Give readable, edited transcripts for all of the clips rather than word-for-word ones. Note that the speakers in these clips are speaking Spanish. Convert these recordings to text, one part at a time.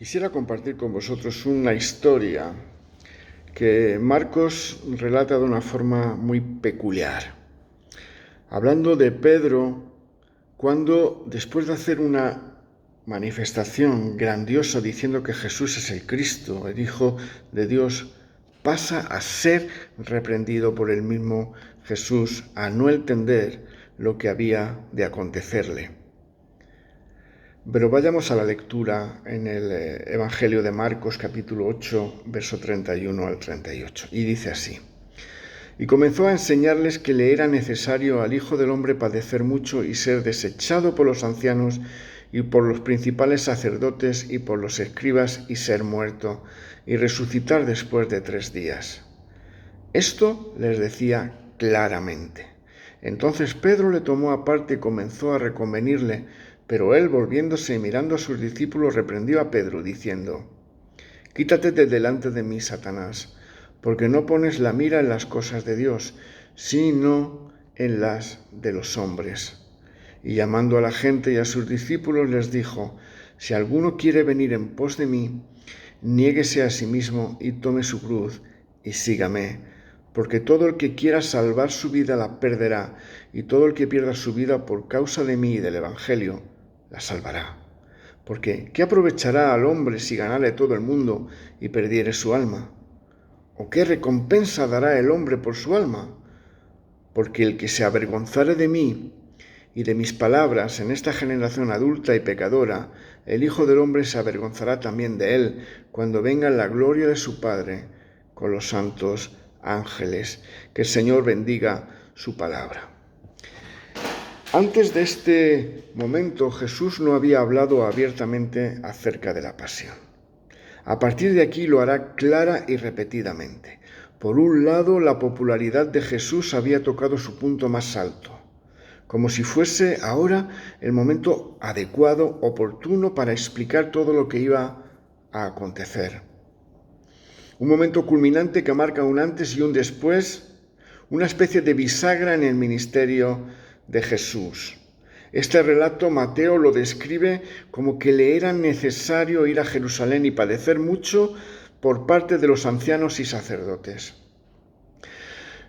Quisiera compartir con vosotros una historia que Marcos relata de una forma muy peculiar. Hablando de Pedro, cuando después de hacer una manifestación grandiosa diciendo que Jesús es el Cristo, el Hijo de Dios, pasa a ser reprendido por el mismo Jesús a no entender lo que había de acontecerle. Pero vayamos a la lectura en el Evangelio de Marcos, capítulo 8, verso 31 al 38. Y dice así: Y comenzó a enseñarles que le era necesario al Hijo del Hombre padecer mucho y ser desechado por los ancianos y por los principales sacerdotes y por los escribas y ser muerto y resucitar después de 3 días. Esto les decía claramente. Entonces Pedro le tomó aparte y comenzó a reconvenirle, pero él, volviéndose y mirando a sus discípulos, reprendió a Pedro, diciendo: Quítate de delante de mí, Satanás, porque no pones la mira en las cosas de Dios, sino en las de los hombres. Y llamando a la gente y a sus discípulos les dijo: Si alguno quiere venir en pos de mí, niéguese a sí mismo y tome su cruz y sígame. Porque todo el que quiera salvar su vida la perderá, y todo el que pierda su vida por causa de mí y del Evangelio la salvará. Porque ¿qué aprovechará al hombre si ganare todo el mundo y perdiere su alma? ¿O qué recompensa dará el hombre por su alma? Porque el que se avergonzare de mí y de mis palabras en esta generación adulta y pecadora, el Hijo del Hombre se avergonzará también de él cuando venga en la gloria de su Padre con los santos ángeles. Que el Señor bendiga su palabra. Antes de este momento, Jesús no había hablado abiertamente acerca de la pasión. A partir de aquí lo hará clara y repetidamente. Por un lado, la popularidad de Jesús había tocado su punto más alto, como si fuese ahora el momento adecuado, oportuno para explicar todo lo que iba a acontecer. Un momento culminante que marca un antes y un después, una especie de bisagra en el ministerio de Jesús. Este relato Mateo lo describe como que le era necesario ir a Jerusalén y padecer mucho por parte de los ancianos y sacerdotes.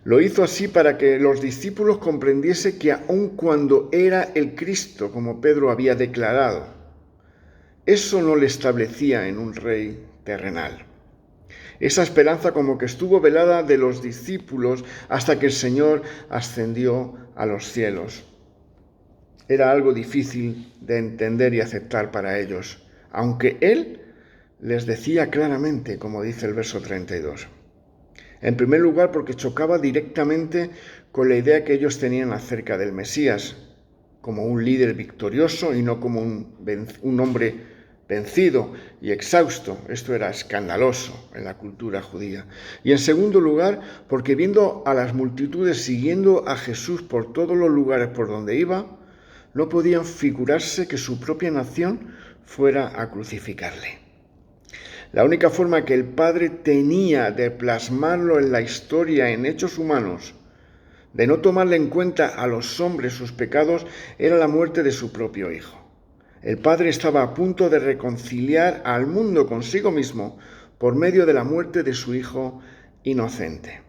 Lo hizo así para que los discípulos comprendiesen que aun cuando era el Cristo, como Pedro había declarado, eso no le establecía en un rey terrenal. Esa esperanza como que estuvo velada de los discípulos hasta que el Señor ascendió a los cielos. Era algo difícil de entender y aceptar para ellos, aunque Él les decía claramente, como dice el verso 32. En primer lugar, porque chocaba directamente con la idea que ellos tenían acerca del Mesías, como un líder victorioso y no como un hombre vencido y exhausto. Esto era escandaloso en la cultura judía. Y en segundo lugar, porque viendo a las multitudes siguiendo a Jesús por todos los lugares por donde iba, no podían figurarse que su propia nación fuera a crucificarle. La única forma que el Padre tenía de plasmarlo en la historia, en hechos humanos, de no tomarle en cuenta a los hombres sus pecados, era la muerte de su propio Hijo. El Padre estaba a punto de reconciliar al mundo consigo mismo por medio de la muerte de su Hijo inocente.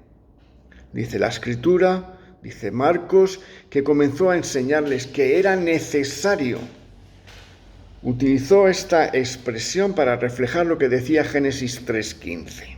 Dice la Escritura, dice Marcos, que comenzó a enseñarles que era necesario. Utilizó esta expresión para reflejar lo que decía Génesis 3:15.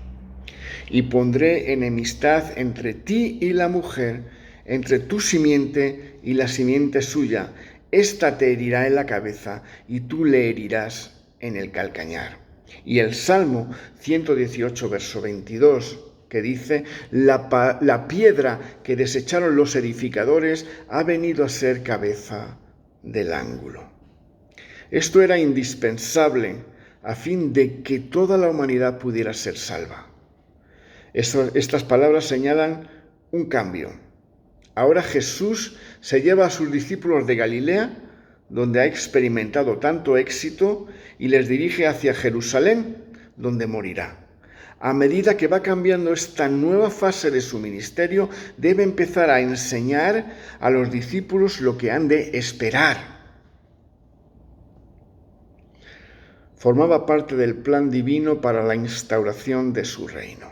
Y pondré enemistad entre ti y la mujer, entre tu simiente y la simiente suya. Ésta te herirá en la cabeza y tú le herirás en el calcañar. Y el Salmo 118, verso 22, que dice: la piedra que desecharon los edificadores ha venido a ser cabeza del ángulo. Esto era indispensable a fin de que toda la humanidad pudiera ser salva. Estas palabras señalan un cambio. Ahora Jesús se lleva a sus discípulos de Galilea, donde ha experimentado tanto éxito, y les dirige hacia Jerusalén, donde morirá. A medida que va cambiando esta nueva fase de su ministerio, debe empezar a enseñar a los discípulos lo que han de esperar. formaba parte del plan divino para la instauración de su reino.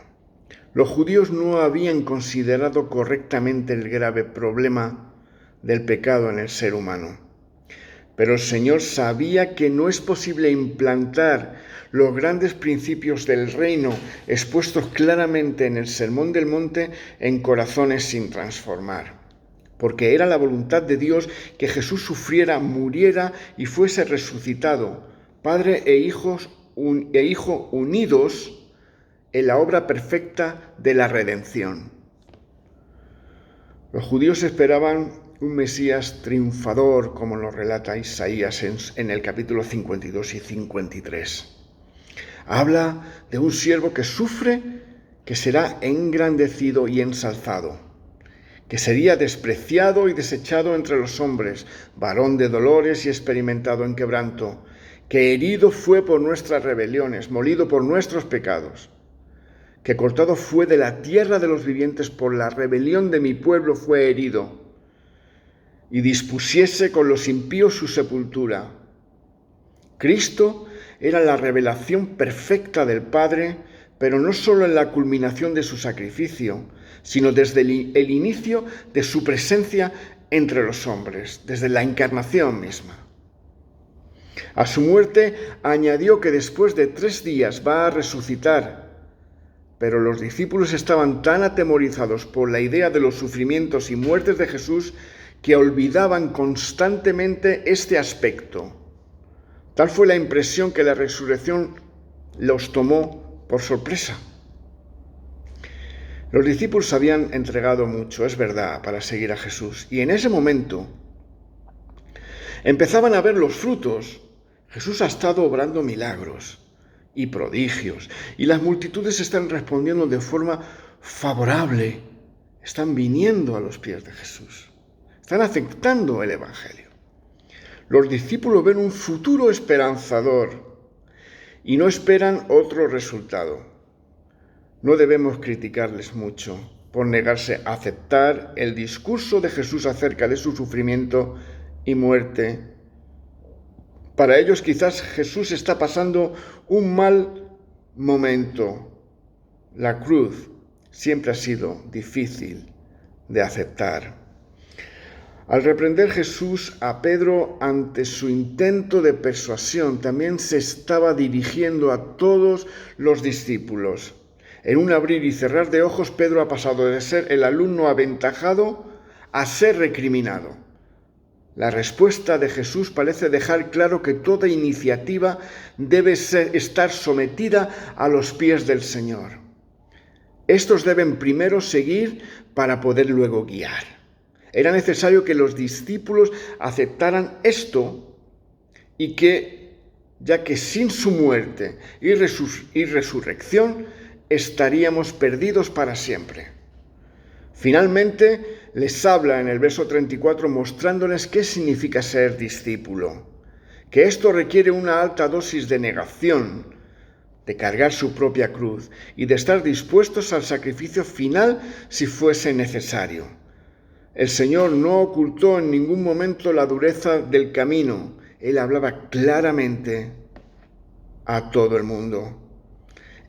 Los judíos no habían considerado correctamente el grave problema del pecado en el ser humano. Pero el Señor sabía que no es posible implantar los grandes principios del reino expuestos claramente en el Sermón del Monte en corazones sin transformar. Porque era la voluntad de Dios que Jesús sufriera, muriera y fuese resucitado, Padre e Hijo unidos en la obra perfecta de la redención. Los judíos esperaban un Mesías triunfador, como lo relata Isaías en el capítulo 52 y 53. Habla de un siervo que sufre, que será engrandecido y ensalzado, que sería despreciado y desechado entre los hombres, varón de dolores y experimentado en quebranto, que herido fue por nuestras rebeliones, molido por nuestros pecados, que cortado fue de la tierra de los vivientes, por la rebelión de mi pueblo fue herido, y dispusiese con los impíos su sepultura. Cristo era la revelación perfecta del Padre, pero no solo en la culminación de su sacrificio, sino desde el inicio de su presencia entre los hombres, desde la encarnación misma. A su muerte añadió que después de 3 días va a resucitar, pero los discípulos estaban tan atemorizados por la idea de los sufrimientos y muertes de Jesús que olvidaban constantemente este aspecto. Tal fue la impresión que la resurrección los tomó por sorpresa. Los discípulos habían entregado mucho, es verdad, para seguir a Jesús, y en ese momento empezaban a ver los frutos. Jesús ha estado obrando milagros y prodigios, y las multitudes están respondiendo de forma favorable, están viniendo a los pies de Jesús, están aceptando el Evangelio. Los discípulos ven un futuro esperanzador y no esperan otro resultado. No debemos criticarles mucho por negarse a aceptar el discurso de Jesús acerca de su sufrimiento y muerte. Para ellos quizás Jesús está pasando un mal momento. La cruz siempre ha sido difícil de aceptar. Al reprender Jesús a Pedro ante su intento de persuasión, también se estaba dirigiendo a todos los discípulos. En un abrir y cerrar de ojos, Pedro ha pasado de ser el alumno aventajado a ser recriminado. La respuesta de Jesús parece dejar claro que toda iniciativa debe estar sometida a los pies del Señor. Estos deben primero seguir para poder luego guiar. Era necesario que los discípulos aceptaran esto y que, ya que sin su muerte y resurrección, estaríamos perdidos para siempre. Finalmente, les habla en el verso 34 mostrándoles qué significa ser discípulo, que esto requiere una alta dosis de negación, de cargar su propia cruz y de estar dispuestos al sacrificio final si fuese necesario. El Señor no ocultó en ningún momento la dureza del camino. Él hablaba claramente a todo el mundo.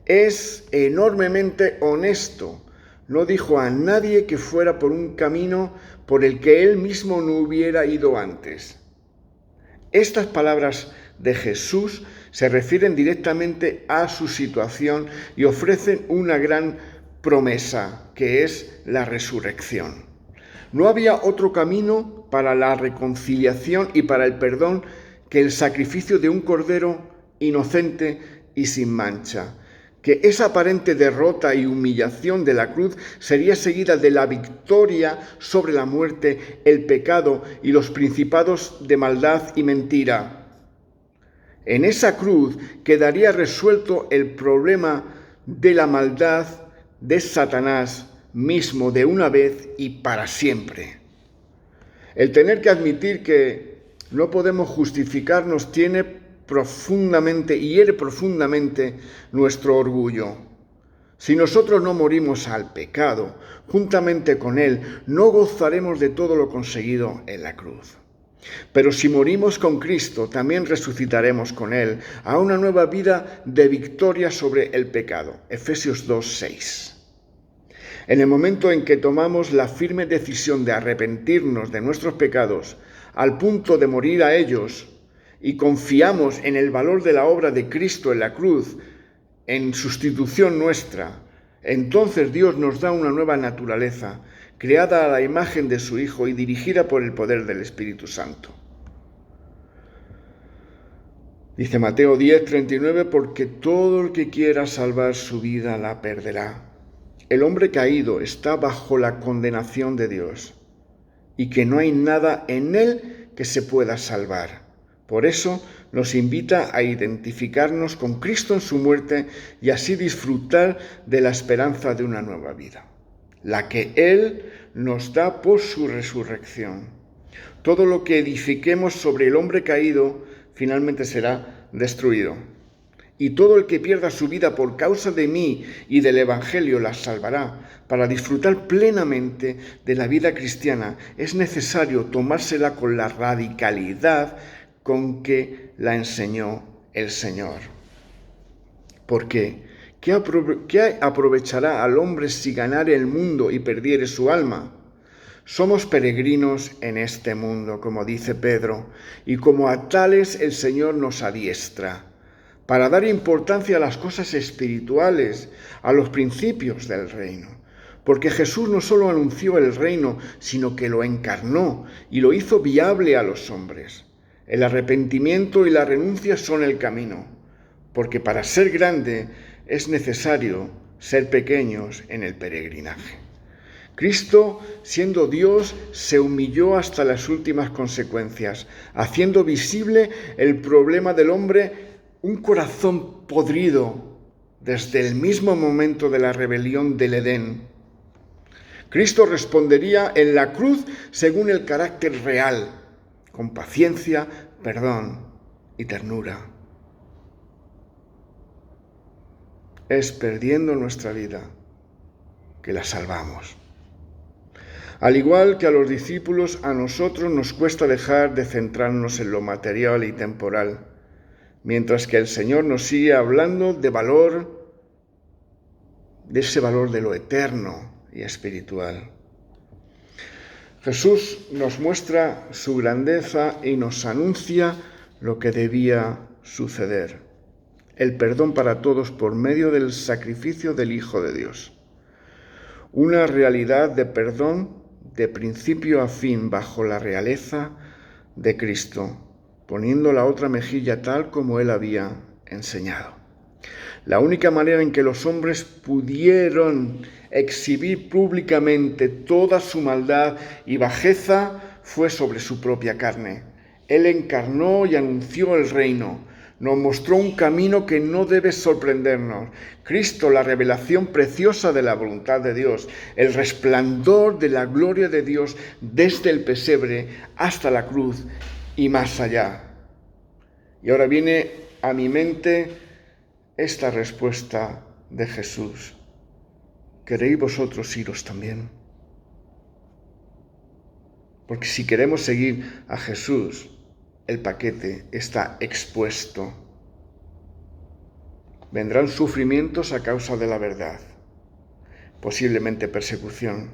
Es enormemente honesto. No dijo a nadie que fuera por un camino por el que él mismo no hubiera ido antes. Estas palabras de Jesús se refieren directamente a su situación y ofrecen una gran promesa, que es la resurrección. No había otro camino para la reconciliación y para el perdón que el sacrificio de un cordero inocente y sin mancha. Que esa aparente derrota y humillación de la cruz sería seguida de la victoria sobre la muerte, el pecado y los principados de maldad y mentira. En esa cruz quedaría resuelto el problema de la maldad de Satanás mismo de una vez y para siempre. El tener que admitir que no podemos justificarnos hiere profundamente nuestro orgullo. Si nosotros no morimos al pecado, juntamente con él, no gozaremos de todo lo conseguido en la cruz. Pero si morimos con Cristo, también resucitaremos con Él a una nueva vida de victoria sobre el pecado. Efesios 2:6. En el momento en que tomamos la firme decisión de arrepentirnos de nuestros pecados al punto de morir a ellos y confiamos en el valor de la obra de Cristo en la cruz, en sustitución nuestra, entonces Dios nos da una nueva naturaleza, creada a la imagen de su Hijo y dirigida por el poder del Espíritu Santo. Dice Mateo 10:39, porque todo el que quiera salvar su vida la perderá. El hombre caído está bajo la condenación de Dios y que no hay nada en él que se pueda salvar. Por eso nos invita a identificarnos con Cristo en su muerte y así disfrutar de la esperanza de una nueva vida, la que Él nos da por su resurrección. Todo lo que edifiquemos sobre el hombre caído finalmente será destruido. Y todo el que pierda su vida por causa de mí y del Evangelio la salvará. Para disfrutar plenamente de la vida cristiana es necesario tomársela con la radicalidad con que la enseñó el Señor. ¿Por qué? ¿Qué aprovechará al hombre si ganare el mundo y perdiere su alma? Somos peregrinos en este mundo, como dice Pedro, y como a tales el Señor nos adiestra, para dar importancia a las cosas espirituales, a los principios del reino. Porque Jesús no solo anunció el reino, sino que lo encarnó y lo hizo viable a los hombres. El arrepentimiento y la renuncia son el camino, porque para ser grande es necesario ser pequeños en el peregrinaje. Cristo, siendo Dios, se humilló hasta las últimas consecuencias, haciendo visible el problema del hombre, un corazón podrido desde el mismo momento de la rebelión del Edén. Cristo respondería en la cruz según el carácter real, con paciencia, perdón y ternura. Es perdiendo nuestra vida que la salvamos. Al igual que a los discípulos, a nosotros nos cuesta dejar de centrarnos en lo material y temporal, mientras que el Señor nos sigue hablando de valor, de ese valor de lo eterno y espiritual. Jesús nos muestra su grandeza y nos anuncia lo que debía suceder: el perdón para todos por medio del sacrificio del Hijo de Dios. Una realidad de perdón de principio a fin bajo la realeza de Cristo, poniendo la otra mejilla tal como Él había enseñado. La única manera en que los hombres pudieron exhibir públicamente toda su maldad y bajeza fue sobre su propia carne. Él encarnó y anunció el reino. Nos mostró un camino que no debe sorprendernos. Cristo, la revelación preciosa de la voluntad de Dios, el resplandor de la gloria de Dios desde el pesebre hasta la cruz y más allá. Y ahora viene a mi mente esta respuesta de Jesús: ¿queréis vosotros iros también? Porque si queremos seguir a Jesús, el paquete está expuesto. Vendrán sufrimientos a causa de la verdad, posiblemente persecución,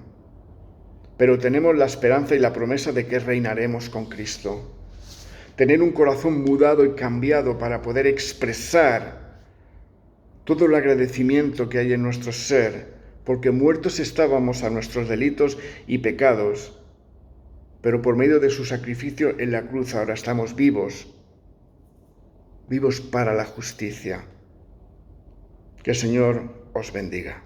pero tenemos la esperanza y la promesa de que reinaremos con Cristo. Tener un corazón mudado y cambiado para poder expresar todo el agradecimiento que hay en nuestro ser, porque muertos estábamos a nuestros delitos y pecados, pero por medio de su sacrificio en la cruz ahora estamos vivos para la justicia. Que el Señor os bendiga.